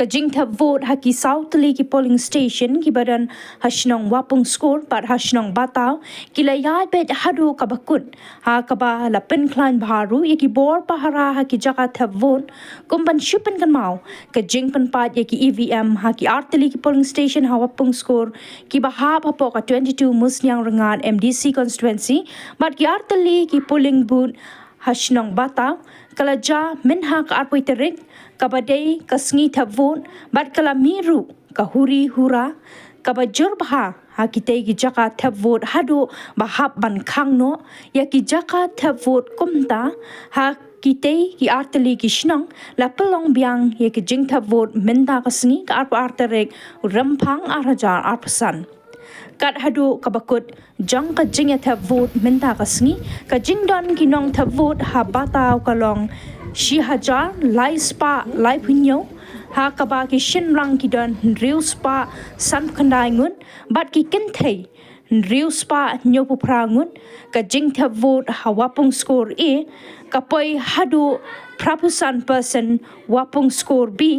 jingthep vote haki tylli ki polling station ki badan hasnong Wapungskur pat hasnong Bataw kila Ïaid bet hadu kabakun ha kaba la pynkhlain baru yaki bor pahara haki jingthep vote kumban shupen kan mau ka jingpan pat yaki EVM haki tylli ki polling station ha Wapungskur ki bahap hapo ka 22 musnyang rengat MDC constituency bat ki tylli ki polling booth hasnong Bataw kalaja minha ka arpoi terik kabadai kasngi thavun bat kala miru kahuri hura kabajur baha hakitei ki jaka thavut hadu bahap ban khangno ya ki jaka thavut kumta ha kitei ki tylli ki shnang la pelong biang ya ki jingthep vote minta kasngi ka arpa arterek rampang arajar arpasan kat hadu kabakut jang ka jingthep vote minta kasngi ka jingdon ki nong thep vote ha Bataw kalong shi hajar lai spa lai punyo ha kaba ki shin rang ki don riu spa san khandai ngun bat ki kinthei riu spa nyopu prangun ka jingthep vote ha Wapungskur e kapoi hadu prapusan person Wapungskur b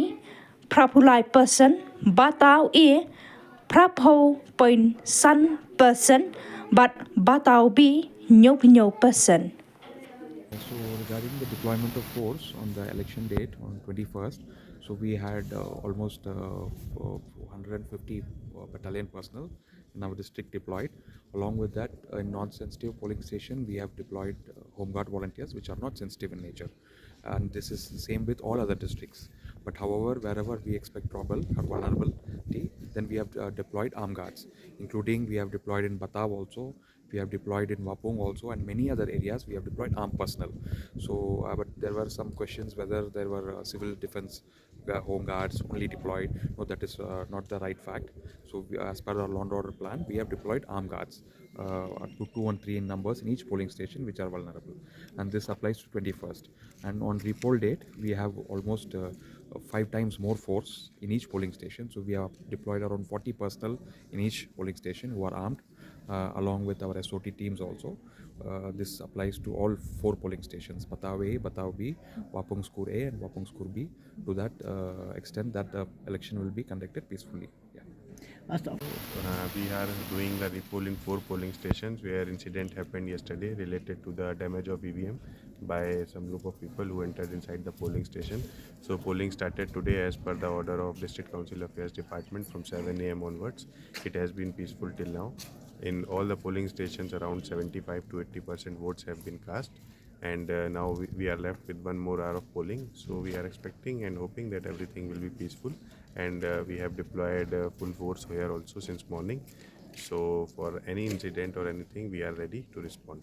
prapulai person Bataw e prapo point san person but Bataw b nyopinyo person. So regarding the deployment of force on the election date on 21st, so we had almost 150 battalion personnel in our district deployed. Along with that, in non-sensitive polling station, we have deployed home guard volunteers which are not sensitive in nature. And this is the same with all other districts. But however, wherever we expect trouble or vulnerability, then we have deployed armed guards, including we have deployed in Bataw also, we have deployed in Wapung also, and many other areas we have deployed armed personnel. So, but there were some questions whether there were civil defense home guards only deployed. No, that is not the right fact. So, as per our law and order plan, we have deployed armed guards up to 2 and 3 in numbers in each polling station which are vulnerable, and this applies to 21st. And on repoll date, we have almost 5 times more force in each polling station. So, we have deployed around 40 personnel in each polling station who are armed. Along with our SOT teams also. This applies to all 4 polling stations, Bataw A, Bataw B, Wapungskur A and Wapungskur B, to that extent that the election will be conducted peacefully. Yeah. We are doing the repolling 4 polling stations where incident happened yesterday related to the damage of EVM by some group of people who entered inside the polling station. So polling started today as per the order of District Council Affairs Department from 7 a.m. onwards. It has been peaceful till now. In all the polling stations, around 75 to 80% votes have been cast, and now we are left with 1 more hour of polling. So we are expecting and hoping that everything will be peaceful, and we have deployed full force here also since morning. So for any incident or anything, we are ready to respond.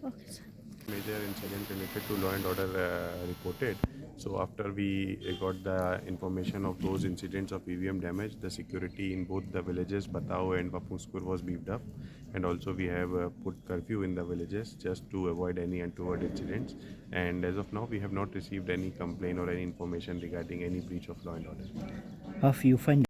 Okay, sir. Major incident related to law and order reported. So after we got the information of those incidents of EVM damage, the security in both the villages Bataw and Wapungskur was beefed up, and also we have put curfew in the villages just to avoid any untoward incidents. And as of now, we have not received any complaint or any information regarding any breach of law and order. Have you find